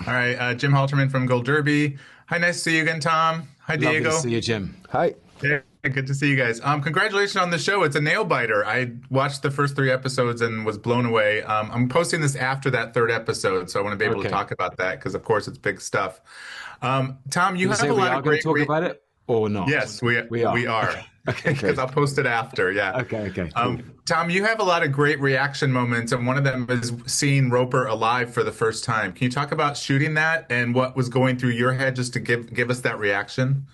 All right, Jim Halterman from Gold Derby. Hi, nice to see you again, Tom. Hi, Lovely to Diego. see you, Jim. Hi. Yeah, good to see you guys. Congratulations on the show. It's a nail biter. I watched the first three episodes and was blown away. I'm posting this after that third episode, so I want to be able to Okay. talk about that because, of course, it's big stuff. Tom, you Did you have say a we lot are of going to great. talk about it or not? Yes, we We are. we are Okay. because Great. I'll post it after. Yeah. Okay. Cool. Tom, you have a lot of great reaction moments, and one of them is seeing Roper alive for the first time. Can you talk about shooting that and what was going through your head just to give us that reaction?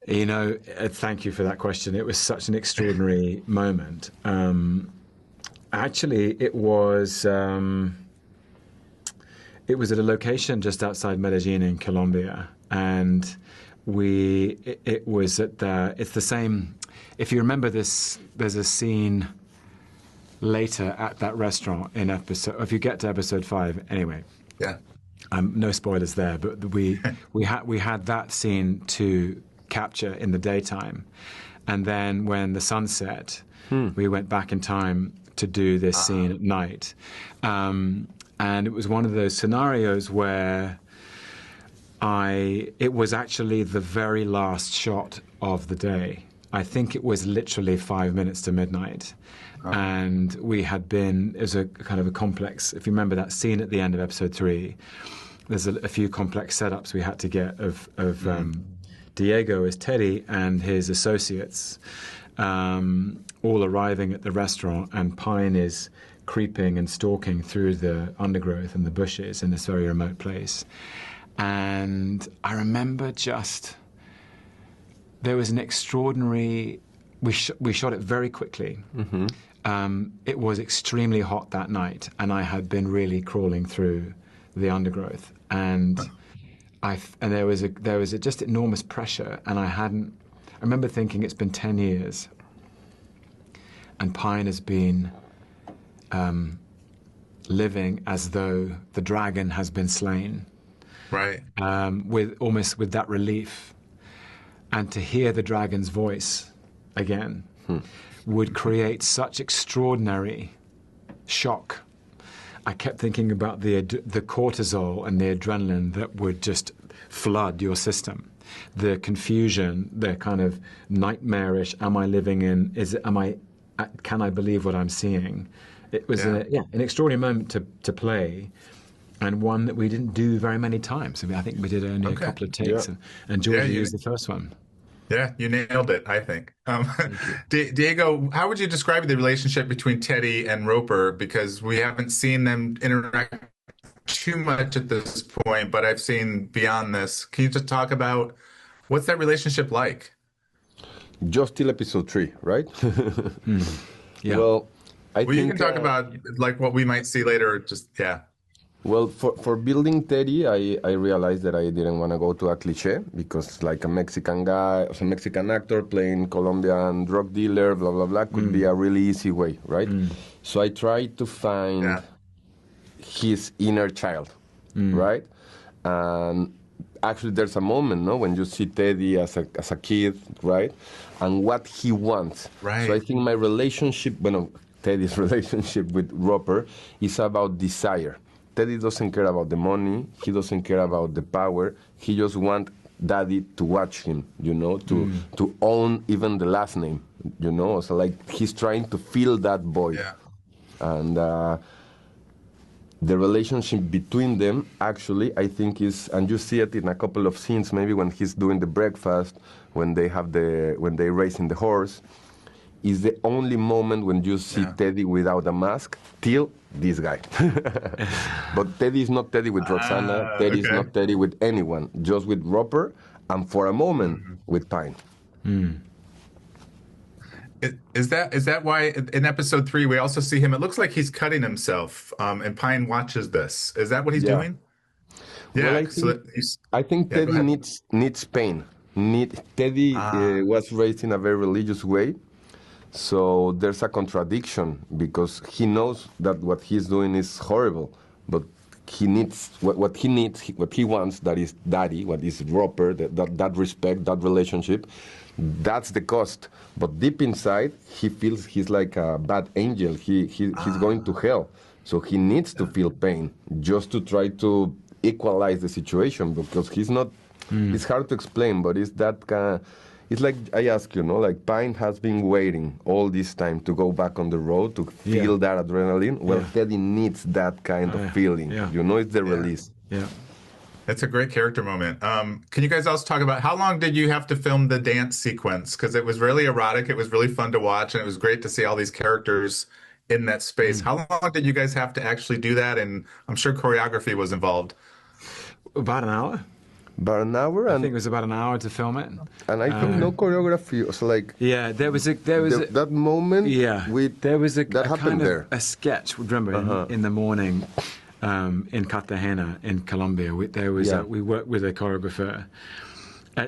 Thank you for that question. It was such an extraordinary moment. Actually, it was at a location just outside Medellin in Colombia, and it was it's the same. If you remember this, there's a scene later at that restaurant in episode. If you get to episode 5, anyway. Yeah. No spoilers there, but we had that scene to capture in the daytime, and then when the sun set, we went back in time to do this scene at night, and it was one of those scenarios where it was actually the very last shot of the day. I think it was literally 5 minutes to midnight. And we had been, it was a kind of a complex, if you remember that scene at the end of episode 3, there's a few complex setups we had to get of Diego as Teddy and his associates all arriving at the restaurant, and Pine is creeping and stalking through the undergrowth and the bushes in this very remote place. And I remember there was an extraordinary, we shot it very quickly. It was extremely hot that night, and I had been really crawling through the undergrowth, and there was just enormous pressure, and I remember thinking it's been 10 years, and Pine has been living as though the dragon has been slain. Right. With that relief, and to hear the dragon's voice again would create such extraordinary shock. I kept thinking about the cortisol and the adrenaline that would just flood your system, the confusion, the kind of nightmarish. Can I believe what I'm seeing? It was an extraordinary moment to play. And one that we didn't do very many times. I mean, I think we did only a couple of takes, and Georgia used the first one. Yeah, you nailed it, I think. Diego, how would you describe the relationship between Teddy and Roper? Because we haven't seen them interact too much at this point, but I've seen beyond this. Can you just talk about what's that relationship like? Just till episode 3, right? Yeah. Well, I think you can talk about like what we might see later. Well, for building Teddy, I realized that I didn't want to go to a cliche because like a Mexican guy, a Mexican actor playing Colombian drug dealer, blah, blah, blah, could be a really easy way, right? So I tried to find his inner child, right? And actually there's a moment, no, when you see Teddy as a kid, right? And what he wants. Right. So I think my relationship, Teddy's relationship with Roper is about desire. Teddy doesn't care about the money. He doesn't care about the power. He just wants Daddy to watch him, to own even the last name, So like he's trying to feel that boy. Yeah. And the relationship between them, actually, I think is, and you see it in a couple of scenes, maybe when he's doing the breakfast, when they're racing the horse, is the only moment when you see Teddy without a mask till this guy. But Teddy is not Teddy with Roxana. Teddy is not Teddy with anyone, just with Roper, and for a moment with Pine. Is that why in episode 3 we also see him? It looks like he's cutting himself, and Pine watches this. Is that what he's doing? Yeah. Well, I think Teddy needs pain. Teddy was raised in a very religious way. So there's a contradiction because he knows that what he's doing is horrible, but he needs what he wants. That is Daddy. What is Roper? That respect, that relationship. That's the cost. But deep inside, he feels he's like a bad angel. He's going to hell. So he needs to feel pain just to try to equalize the situation because he's not. It's hard to explain, but it's that kind. It's like I ask you, like Pine has been waiting all this time to go back on the road to feel that adrenaline. Well, Teddy needs that kind of feeling. Yeah. It's the release. Yeah. It's a great character moment. Can you guys also talk about how long did you have to film the dance sequence? Because it was really erotic. It was really fun to watch, and it was great to see all these characters in that space. How long did you guys have to actually do that? And I'm sure choreography was involved. About an hour. About an hour, I think it was about an hour to film it, and I think no choreography. So like, there was that moment. Yeah, there was a happened kind there. Of a sketch. Remember in the morning in Cartagena in Colombia, we worked with a choreographer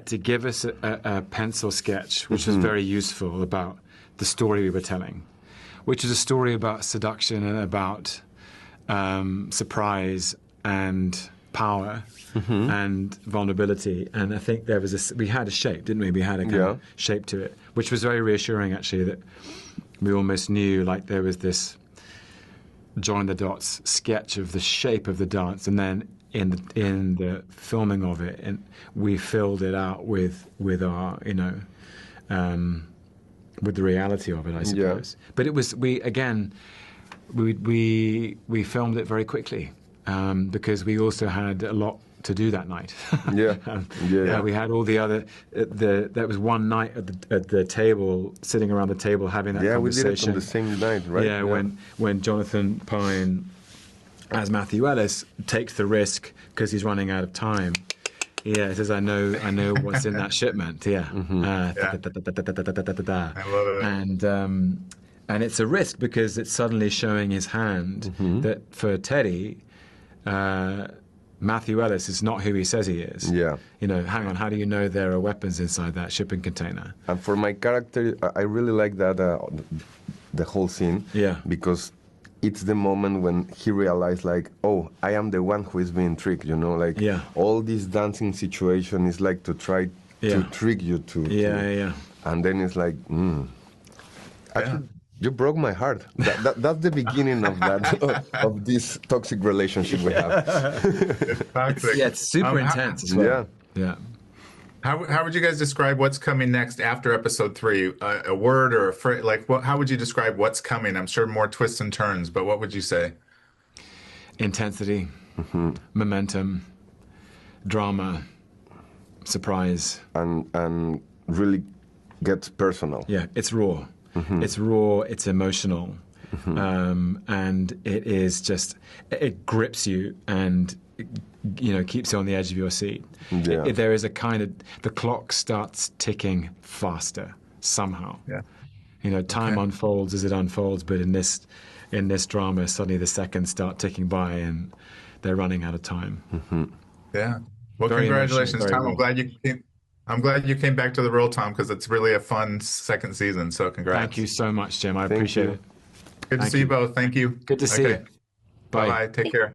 to give us a pencil sketch, which was very useful about the story we were telling, which is a story about seduction and about surprise and power and vulnerability. And I think we had a shape, didn't we? We had a kind of shape to it, which was very reassuring, actually, that we almost knew like there was this join the dots sketch of the shape of the dance, and then in the filming of it, and we filled it out with our with the reality of it, I suppose. But it was we filmed it very quickly because we also had a lot to do that night. We had all the other. That was one night at the table, sitting around the table having that conversation. We did it on the same night, right? Yeah, when Jonathan Pine, as Matthew Ellis, takes the risk because he's running out of time. Yeah, he says, "I know what's in that shipment." Yeah, I love it. And it's a risk because it's suddenly showing his hand that for Teddy. Matthew Ellis is not who he says he is. Yeah. Hang on, how do you know there are weapons inside that shipping container? And for my character, I really like that, the whole scene. Yeah. Because it's the moment when he realized, like, oh, I am the one who is being tricked, Like, all this dancing situation is like to try to trick you to. And then it's like, Actually, you broke my heart. That's the beginning of that of this toxic relationship we have. It's toxic. Yeah, it's super intense as well. Yeah. How would you guys describe what's coming next after episode 3? A word or a phrase? Like, how would you describe what's coming? I'm sure more twists and turns, but what would you say? Intensity, momentum, drama, surprise, and really gets personal. Yeah, it's raw. It's raw, it's emotional, and it is just, it grips you and, keeps you on the edge of your seat. Yeah. There is a kind of, the clock starts ticking faster somehow. Yeah. Time unfolds as it unfolds, but in this drama, suddenly the seconds start ticking by and they're running out of time. Yeah. Well, Very congratulations, Tom. raw. I'm glad you came back to the role, Tom, because it's really a fun second season. So congrats. Thank you so much, Jim. I appreciate it. Good to see you both. Thank you. Good to see you. Bye-bye. Take care.